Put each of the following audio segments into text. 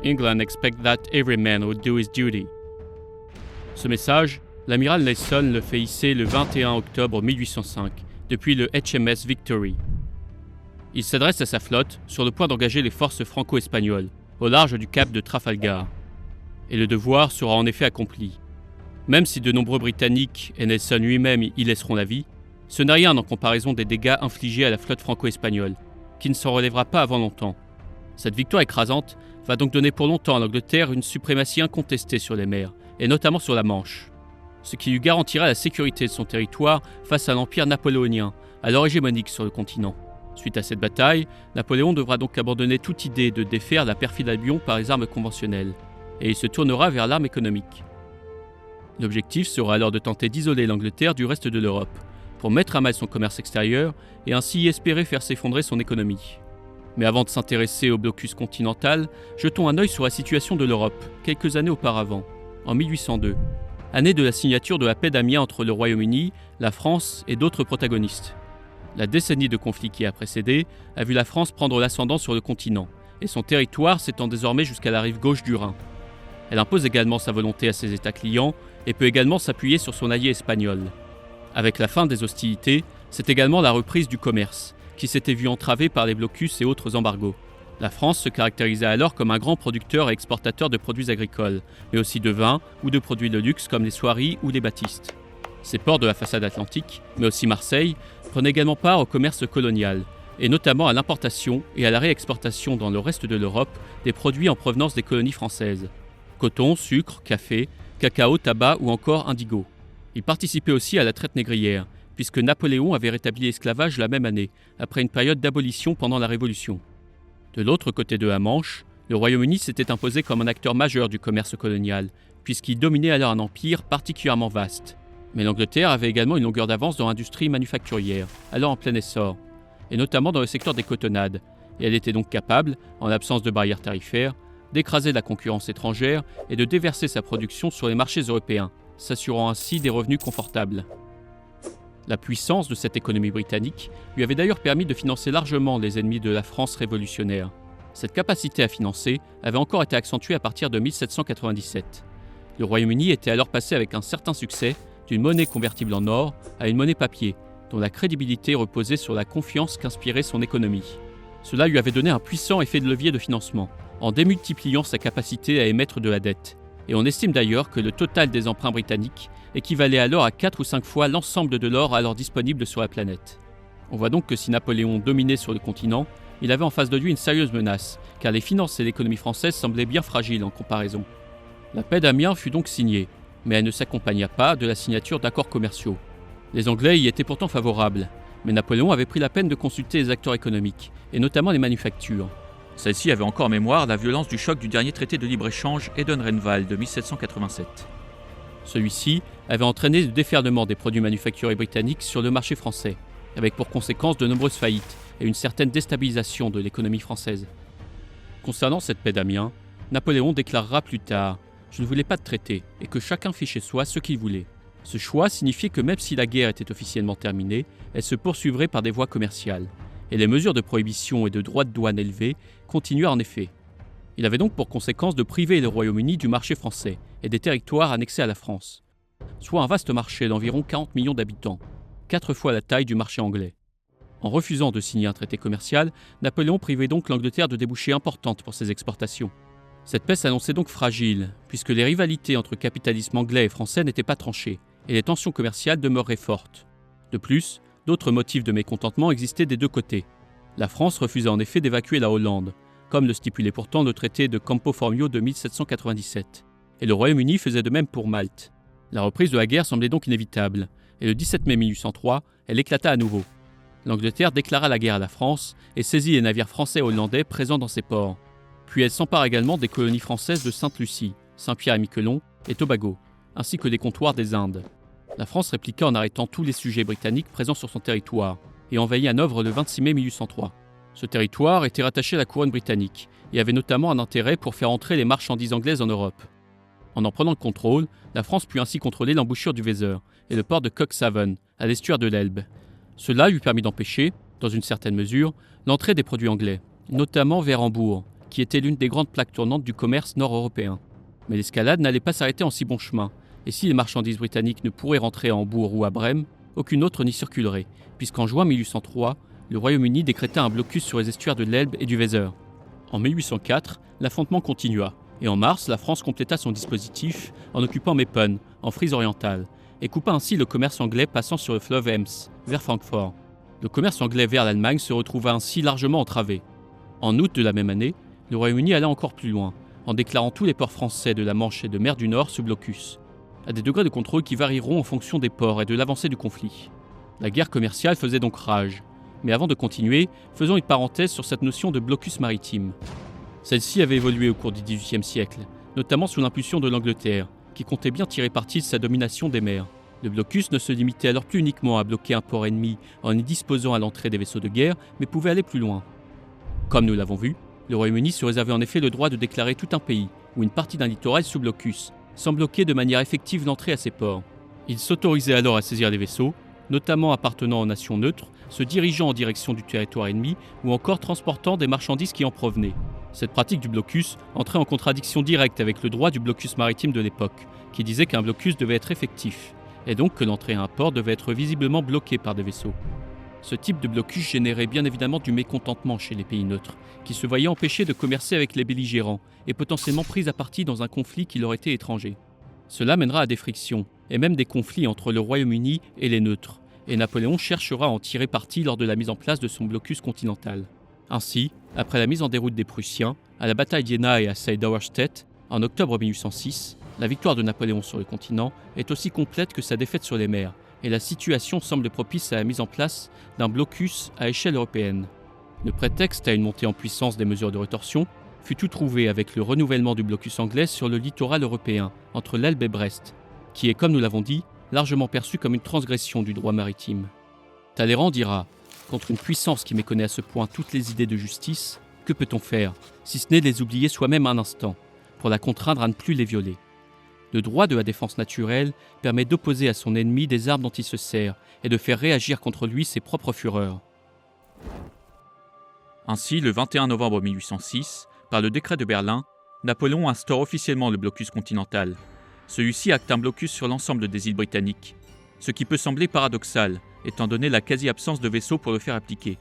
England expects that every man would do his duty. Ce message, l'amiral Nelson le fait hisser le 21 octobre 1805, depuis le HMS Victory. Il s'adresse à sa flotte sur le point d'engager les forces franco-espagnoles, au large du cap de Trafalgar. Et le devoir sera en effet accompli. Même si de nombreux Britanniques et Nelson lui-même y laisseront la vie, ce n'est rien en comparaison des dégâts infligés à la flotte franco-espagnole, qui ne s'en relèvera pas avant longtemps. Cette victoire écrasante va donc donner pour longtemps à l'Angleterre une suprématie incontestée sur les mers, et notamment sur la Manche, ce qui lui garantira la sécurité de son territoire face à l'empire napoléonien, alors hégémonique sur le continent. Suite à cette bataille, Napoléon devra donc abandonner toute idée de défaire la perfide Albion par les armes conventionnelles, et il se tournera vers l'arme économique. L'objectif sera alors de tenter d'isoler l'Angleterre du reste de l'Europe, pour mettre à mal son commerce extérieur et ainsi espérer faire s'effondrer son économie. Mais avant de s'intéresser au blocus continental, jetons un œil sur la situation de l'Europe, quelques années auparavant, en 1802, année de la signature de la paix d'Amiens entre le Royaume-Uni, la France et d'autres protagonistes. La décennie de conflit qui a précédé a vu la France prendre l'ascendant sur le continent, et son territoire s'étend désormais jusqu'à la rive gauche du Rhin. Elle impose également sa volonté à ses États clients et peut également s'appuyer sur son allié espagnol. Avec la fin des hostilités, c'est également la reprise du commerce, qui s'était vu entravé par les blocus et autres embargos. La France se caractérisait alors comme un grand producteur et exportateur de produits agricoles, mais aussi de vin ou de produits de luxe comme les soieries ou les battistes. Ces ports de la façade atlantique, mais aussi Marseille, prenaient également part au commerce colonial, et notamment à l'importation et à la réexportation dans le reste de l'Europe des produits en provenance des colonies françaises. Coton, sucre, café, cacao, tabac ou encore indigo. Il participait aussi à la traite négrière, puisque Napoléon avait rétabli l'esclavage la même année, après une période d'abolition pendant la Révolution. De l'autre côté de la Manche, le Royaume-Uni s'était imposé comme un acteur majeur du commerce colonial, puisqu'il dominait alors un empire particulièrement vaste. Mais l'Angleterre avait également une longueur d'avance dans l'industrie manufacturière, alors en plein essor, et notamment dans le secteur des cotonnades, et elle était donc capable, en l'absence de barrières tarifaires, d'écraser la concurrence étrangère et de déverser sa production sur les marchés européens, s'assurant ainsi des revenus confortables. La puissance de cette économie britannique lui avait d'ailleurs permis de financer largement les ennemis de la France révolutionnaire. Cette capacité à financer avait encore été accentuée à partir de 1797. Le Royaume-Uni était alors passé avec un certain succès d'une monnaie convertible en or à une monnaie papier, dont la crédibilité reposait sur la confiance qu'inspirait son économie. Cela lui avait donné un puissant effet de levier de financement, en démultipliant sa capacité à émettre de la dette. Et on estime d'ailleurs que le total des emprunts britanniques équivalait alors à 4 ou 5 fois l'ensemble de l'or alors disponible sur la planète. On voit donc que si Napoléon dominait sur le continent, il avait en face de lui une sérieuse menace, car les finances et l'économie française semblaient bien fragiles en comparaison. La paix d'Amiens fut donc signée, mais elle ne s'accompagna pas de la signature d'accords commerciaux. Les Anglais y étaient pourtant favorables, mais Napoléon avait pris la peine de consulter les acteurs économiques, et notamment les manufactures. Celle-ci avait encore en mémoire la violence du choc du dernier traité de libre-échange Eden-Renval de 1787. Celui-ci avait entraîné le déferlement des produits manufacturés britanniques sur le marché français, avec pour conséquence de nombreuses faillites et une certaine déstabilisation de l'économie française. Concernant cette paix d'Amiens, Napoléon déclarera plus tard « Je ne voulais pas de traité et que chacun fit chez soi ce qu'il voulait ». Ce choix signifiait que même si la guerre était officiellement terminée, elle se poursuivrait par des voies commerciales. Et les mesures de prohibition et de droits de douane élevés continuaient en effet. Il avait donc pour conséquence de priver le Royaume-Uni du marché français et des territoires annexés à la France, soit un vaste marché d'environ 40 millions d'habitants, 4 fois la taille du marché anglais. En refusant de signer un traité commercial, Napoléon privait donc l'Angleterre de débouchés importantes pour ses exportations. Cette paix s'annonçait donc fragile, puisque les rivalités entre capitalisme anglais et français n'étaient pas tranchées, et les tensions commerciales demeuraient fortes. De plus, d'autres motifs de mécontentement existaient des deux côtés. La France refusait en effet d'évacuer la Hollande, comme le stipulait pourtant le traité de Campo Formio de 1797. Et le Royaume-Uni faisait de même pour Malte. La reprise de la guerre semblait donc inévitable, et le 17 mai 1803, elle éclata à nouveau. L'Angleterre déclara la guerre à la France et saisit les navires français et hollandais présents dans ses ports. Puis elle s'empare également des colonies françaises de Sainte-Lucie, Saint-Pierre-et-Miquelon et Tobago, ainsi que des comptoirs des Indes. La France répliqua en arrêtant tous les sujets britanniques présents sur son territoire et envahit Hanovre le 26 mai 1803. Ce territoire était rattaché à la couronne britannique et avait notamment un intérêt pour faire entrer les marchandises anglaises en Europe. En prenant le contrôle, la France put ainsi contrôler l'embouchure du Weser et le port de Cuxhaven, à l'estuaire de l'Elbe. Cela lui permit d'empêcher, dans une certaine mesure, l'entrée des produits anglais, notamment vers Hambourg, qui était l'une des grandes plaques tournantes du commerce nord-européen. Mais l'escalade n'allait pas s'arrêter en si bon chemin, et si les marchandises britanniques ne pourraient rentrer à Hambourg ou à Brême, aucune autre n'y circulerait, puisqu'en juin 1803, le Royaume-Uni décréta un blocus sur les estuaires de l'Elbe et du Weser. En 1804, l'affrontement continua, et en mars, la France compléta son dispositif en occupant Meppen, en Frise orientale, et coupa ainsi le commerce anglais passant sur le fleuve Ems, vers Francfort. Le commerce anglais vers l'Allemagne se retrouva ainsi largement entravé. En août de la même année, le Royaume-Uni alla encore plus loin, en déclarant tous les ports français de la Manche et de mer du Nord sous blocus, à des degrés de contrôle qui varieront en fonction des ports et de l'avancée du conflit. La guerre commerciale faisait donc rage. Mais avant de continuer, faisons une parenthèse sur cette notion de blocus maritime. Celle-ci avait évolué au cours du XVIIIe siècle, notamment sous l'impulsion de l'Angleterre, qui comptait bien tirer parti de sa domination des mers. Le blocus ne se limitait alors plus uniquement à bloquer un port ennemi en y disposant à l'entrée des vaisseaux de guerre, mais pouvait aller plus loin. Comme nous l'avons vu, le Royaume-Uni se réservait en effet le droit de déclarer tout un pays, ou une partie d'un littoral sous blocus, sans bloquer de manière effective l'entrée à ces ports. Il s'autorisait alors à saisir des vaisseaux, notamment appartenant aux nations neutres, se dirigeant en direction du territoire ennemi ou encore transportant des marchandises qui en provenaient. Cette pratique du blocus entrait en contradiction directe avec le droit du blocus maritime de l'époque, qui disait qu'un blocus devait être effectif, et donc que l'entrée à un port devait être visiblement bloquée par des vaisseaux. Ce type de blocus générait bien évidemment du mécontentement chez les pays neutres, qui se voyaient empêchés de commercer avec les belligérants et potentiellement pris à partie dans un conflit qui leur était étranger. Cela mènera à des frictions, et même des conflits entre le Royaume-Uni et les neutres, et Napoléon cherchera à en tirer parti lors de la mise en place de son blocus continental. Ainsi, après la mise en déroute des Prussiens, à la bataille d'Iéna et à Seydauerstedt, en octobre 1806, la victoire de Napoléon sur le continent est aussi complète que sa défaite sur les mers, et la situation semble propice à la mise en place d'un blocus à échelle européenne. Le prétexte à une montée en puissance des mesures de rétorsion fut tout trouvé avec le renouvellement du blocus anglais sur le littoral européen, entre l'Elbe et Brest, qui est, comme nous l'avons dit, largement perçu comme une transgression du droit maritime. Talleyrand dira « Contre une puissance qui méconnaît à ce point toutes les idées de justice, que peut-on faire, si ce n'est les oublier soi-même un instant, pour la contraindre à ne plus les violer ?» Le droit de la défense naturelle permet d'opposer à son ennemi des armes dont il se sert et de faire réagir contre lui ses propres fureurs. Ainsi, le 21 novembre 1806, par le décret de Berlin, Napoléon instaure officiellement le blocus continental. Celui-ci acte un blocus sur l'ensemble des îles britanniques, ce qui peut sembler paradoxal, étant donné la quasi-absence de vaisseaux pour le faire appliquer.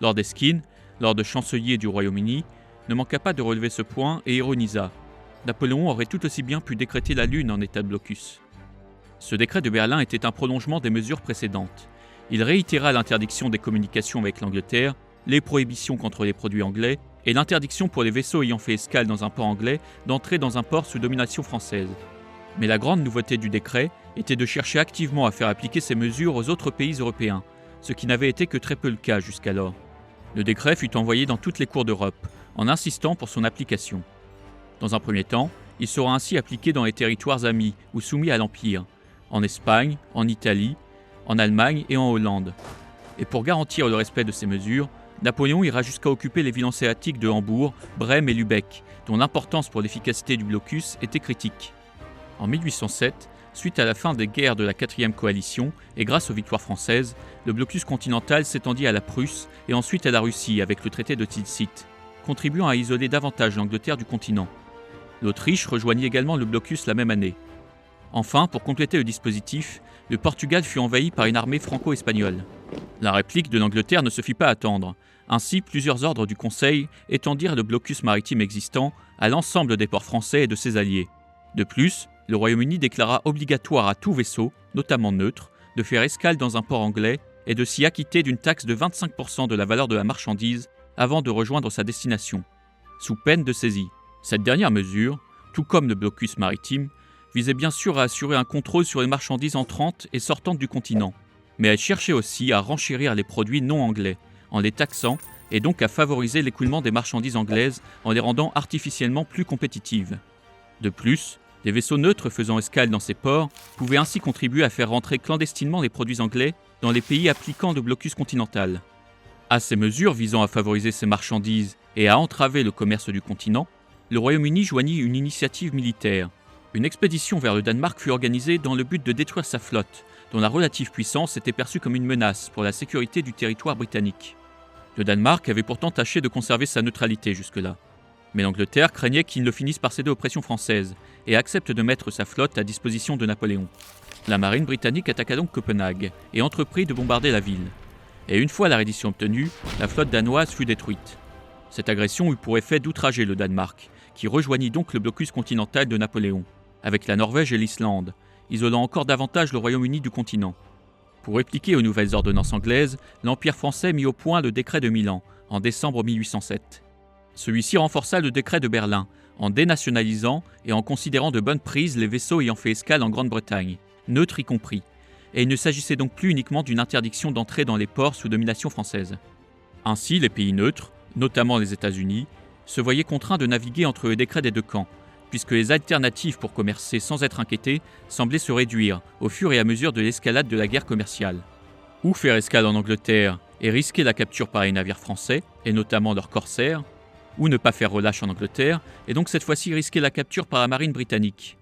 Lord Erskine, lord chancelier du Royaume-Uni, ne manqua pas de relever ce point et ironisa. Napoléon aurait tout aussi bien pu décréter la Lune en état de blocus. Ce décret de Berlin était un prolongement des mesures précédentes. Il réitéra l'interdiction des communications avec l'Angleterre, les prohibitions contre les produits anglais et l'interdiction pour les vaisseaux ayant fait escale dans un port anglais d'entrer dans un port sous domination française. Mais la grande nouveauté du décret était de chercher activement à faire appliquer ces mesures aux autres pays européens, ce qui n'avait été que très peu le cas jusqu'alors. Le décret fut envoyé dans toutes les cours d'Europe, en insistant pour son application. Dans un premier temps, il sera ainsi appliqué dans les territoires amis ou soumis à l'Empire, en Espagne, en Italie, en Allemagne et en Hollande. Et pour garantir le respect de ces mesures, Napoléon ira jusqu'à occuper les villes hanséatiques de Hambourg, Brême et Lübeck, dont l'importance pour l'efficacité du blocus était critique. En 1807, suite à la fin des guerres de la 4e coalition et grâce aux victoires françaises, le blocus continental s'étendit à la Prusse et ensuite à la Russie avec le traité de Tilsit, contribuant à isoler davantage l'Angleterre du continent. L'Autriche rejoignit également le blocus la même année. Enfin, pour compléter le dispositif, le Portugal fut envahi par une armée franco-espagnole. La réplique de l'Angleterre ne se fit pas attendre. Ainsi, plusieurs ordres du Conseil étendirent le blocus maritime existant à l'ensemble des ports français et de ses alliés. De plus, le Royaume-Uni déclara obligatoire à tout vaisseau, notamment neutre, de faire escale dans un port anglais et de s'y acquitter d'une taxe de 25% de la valeur de la marchandise avant de rejoindre sa destination, sous peine de saisie. Cette dernière mesure, tout comme le blocus maritime, visait bien sûr à assurer un contrôle sur les marchandises entrantes et sortantes du continent, mais elle cherchait aussi à renchérir les produits non anglais, en les taxant et donc à favoriser l'écoulement des marchandises anglaises en les rendant artificiellement plus compétitives. De plus, les vaisseaux neutres faisant escale dans ces ports pouvaient ainsi contribuer à faire rentrer clandestinement les produits anglais dans les pays appliquant le blocus continental. À ces mesures visant à favoriser ces marchandises et à entraver le commerce du continent, le Royaume-Uni joignit une initiative militaire. Une expédition vers le Danemark fut organisée dans le but de détruire sa flotte, dont la relative puissance était perçue comme une menace pour la sécurité du territoire britannique. Le Danemark avait pourtant tâché de conserver sa neutralité jusque-là. Mais l'Angleterre craignait qu'il ne finisse par céder aux pressions françaises et accepte de mettre sa flotte à disposition de Napoléon. La marine britannique attaqua donc Copenhague et entreprit de bombarder la ville. Et une fois la reddition obtenue, la flotte danoise fut détruite. Cette agression eut pour effet d'outrager le Danemark, qui rejoignit donc le blocus continental de Napoléon, avec la Norvège et l'Islande, isolant encore davantage le Royaume-Uni du continent. Pour répliquer aux nouvelles ordonnances anglaises, l'Empire français mit au point le décret de Milan, en décembre 1807. Celui-ci renforça le décret de Berlin, en dénationalisant et en considérant de bonnes prises les vaisseaux ayant fait escale en Grande-Bretagne, neutres y compris, et il ne s'agissait donc plus uniquement d'une interdiction d'entrer dans les ports sous domination française. Ainsi, les pays neutres, notamment les États-Unis, se voyaient contraints de naviguer entre les décrets des deux camps, puisque les alternatives pour commercer sans être inquiétés semblaient se réduire au fur et à mesure de l'escalade de la guerre commerciale. Ou faire escale en Angleterre et risquer la capture par les navires français, et notamment leurs corsaires, ou ne pas faire relâche en Angleterre, et donc cette fois-ci risquer la capture par la marine britannique.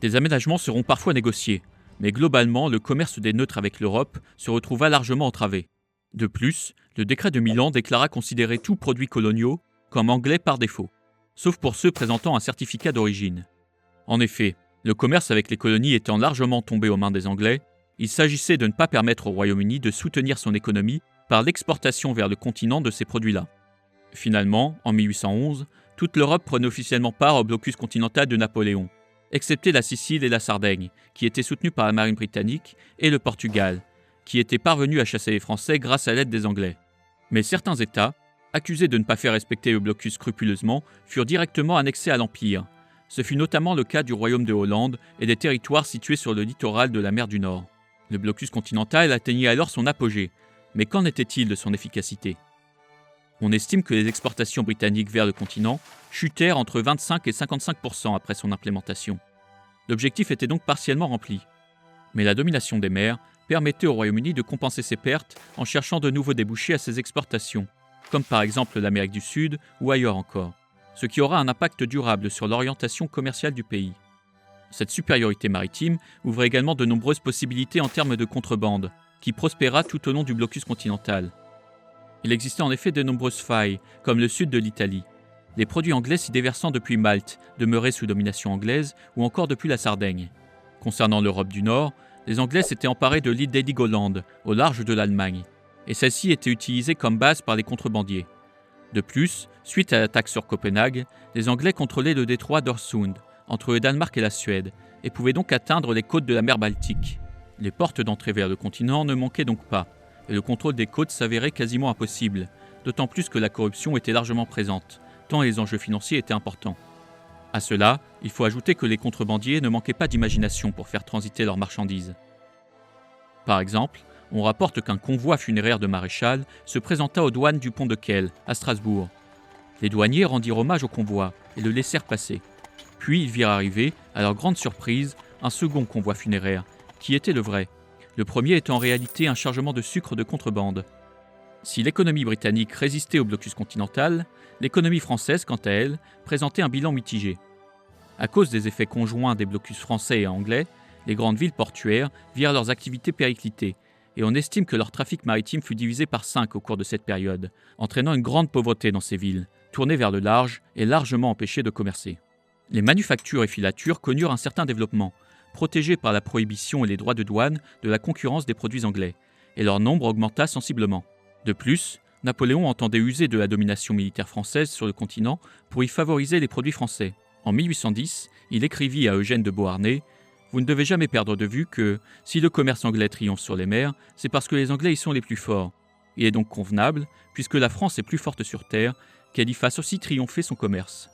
Des aménagements seront parfois négociés, mais globalement, le commerce des neutres avec l'Europe se retrouva largement entravé. De plus, le décret de Milan déclara considérer tous produits coloniaux comme anglais par défaut, sauf pour ceux présentant un certificat d'origine. En effet, le commerce avec les colonies étant largement tombé aux mains des Anglais, il s'agissait de ne pas permettre au Royaume-Uni de soutenir son économie par l'exportation vers le continent de ces produits-là. Finalement, en 1811, toute l'Europe prenait officiellement part au blocus continental de Napoléon, excepté la Sicile et la Sardaigne, qui étaient soutenues par la marine britannique, et le Portugal, qui était parvenu à chasser les Français grâce à l'aide des Anglais. Mais certains États, accusés de ne pas faire respecter le blocus scrupuleusement, furent directement annexés à l'Empire. Ce fut notamment le cas du royaume de Hollande et des territoires situés sur le littoral de la mer du Nord. Le blocus continental atteignit alors son apogée, mais qu'en était-il de son efficacité ? On estime que les exportations britanniques vers le continent chutèrent entre 25 et 55% après son implémentation. L'objectif était donc partiellement rempli. Mais la domination des mers permettait au Royaume-Uni de compenser ses pertes en cherchant de nouveaux débouchés à ses exportations, comme par exemple l'Amérique du Sud ou ailleurs encore, ce qui aura un impact durable sur l'orientation commerciale du pays. Cette supériorité maritime ouvrait également de nombreuses possibilités en termes de contrebande, qui prospéra tout au long du blocus continental. Il existait en effet de nombreuses failles, comme le sud de l'Italie. Les produits anglais s'y déversant depuis Malte, demeuraient sous domination anglaise, ou encore depuis la Sardaigne. Concernant l'Europe du Nord, les Anglais s'étaient emparés de l'île d'Heligoland, au large de l'Allemagne, et celle-ci était utilisée comme base par les contrebandiers. De plus, suite à l'attaque sur Copenhague, les Anglais contrôlaient le détroit d'Øresund, entre le Danemark et la Suède, et pouvaient donc atteindre les côtes de la mer Baltique. Les portes d'entrée vers le continent ne manquaient donc pas, et le contrôle des côtes s'avérait quasiment impossible, d'autant plus que la corruption était largement présente, tant les enjeux financiers étaient importants. À cela, il faut ajouter que les contrebandiers ne manquaient pas d'imagination pour faire transiter leurs marchandises. Par exemple, on rapporte qu'un convoi funéraire de maréchal se présenta aux douanes du pont de Kehl, à Strasbourg. Les douaniers rendirent hommage au convoi et le laissèrent passer. Puis ils virent arriver, à leur grande surprise, un second convoi funéraire, qui était le vrai. Le premier étant en réalité un chargement de sucre de contrebande. Si l'économie britannique résistait au blocus continental, l'économie française, quant à elle, présentait un bilan mitigé. À cause des effets conjoints des blocus français et anglais, les grandes villes portuaires virent leurs activités péricliter, et on estime que leur trafic maritime fut divisé par 5 au cours de cette période, entraînant une grande pauvreté dans ces villes, tournées vers le large et largement empêchées de commercer. Les manufactures et filatures connurent un certain développement, protégés par la prohibition et les droits de douane de la concurrence des produits anglais, et leur nombre augmenta sensiblement. De plus, Napoléon entendait user de la domination militaire française sur le continent pour y favoriser les produits français. En 1810, il écrivit à Eugène de Beauharnais « Vous ne devez jamais perdre de vue que, si le commerce anglais triomphe sur les mers, c'est parce que les Anglais y sont les plus forts. Il est donc convenable, puisque la France est plus forte sur terre, qu'elle y fasse aussi triompher son commerce. »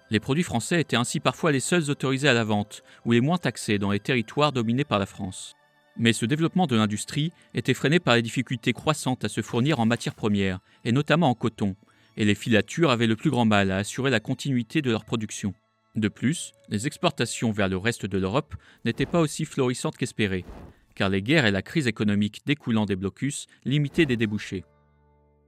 Les produits français étaient ainsi parfois les seuls autorisés à la vente, ou les moins taxés dans les territoires dominés par la France. Mais ce développement de l'industrie était freiné par les difficultés croissantes à se fournir en matières premières, et notamment en coton, et les filatures avaient le plus grand mal à assurer la continuité de leur production. De plus, les exportations vers le reste de l'Europe n'étaient pas aussi florissantes qu'espérées, car les guerres et la crise économique découlant des blocus limitaient des débouchés.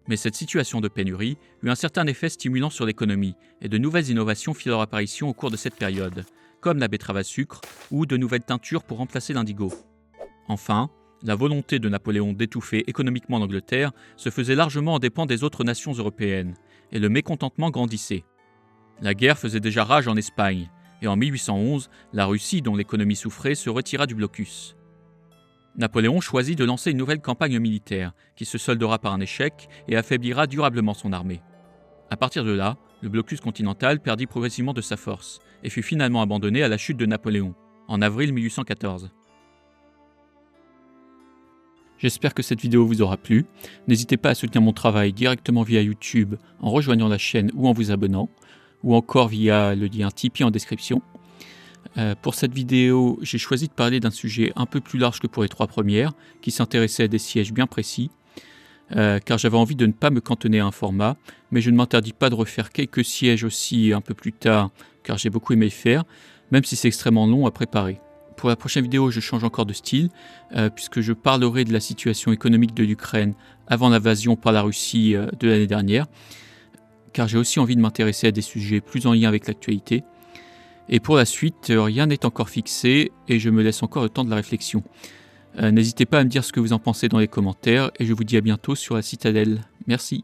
Mais cette situation de pénurie eut un certain effet stimulant sur l'économie, et de nouvelles innovations firent leur apparition au cours de cette période, comme la betterave à sucre ou de nouvelles teintures pour remplacer l'indigo. Enfin, la volonté de Napoléon d'étouffer économiquement l'Angleterre se faisait largement en dépens des autres nations européennes, et le mécontentement grandissait. La guerre faisait déjà rage en Espagne, et en 1811, la Russie, dont l'économie souffrait, se retira du blocus. Napoléon choisit de lancer une nouvelle campagne militaire, qui se soldera par un échec et affaiblira durablement son armée. À partir de là, le blocus continental perdit progressivement de sa force, et fut finalement abandonné à la chute de Napoléon, en avril 1814. J'espère que cette vidéo vous aura plu. N'hésitez pas à soutenir mon travail directement via YouTube en rejoignant la chaîne ou en vous abonnant, ou encore via le lien Tipeee en description. Pour cette vidéo, j'ai choisi de parler d'un sujet un peu plus large que pour les 3 premières, qui s'intéressait à des sièges bien précis, car j'avais envie de ne pas me cantonner à un format, mais je ne m'interdis pas de refaire quelques sièges aussi un peu plus tard, car j'ai beaucoup aimé le faire, même si c'est extrêmement long à préparer. Pour la prochaine vidéo, je change encore de style, puisque je parlerai de la situation économique de l'Ukraine avant l'invasion par la Russie de l'année dernière, car j'ai aussi envie de m'intéresser à des sujets plus en lien avec l'actualité. Et pour la suite, rien n'est encore fixé et je me laisse encore le temps de la réflexion. N'hésitez pas à me dire ce que vous en pensez dans les commentaires et je vous dis à bientôt sur la Citadelle. Merci.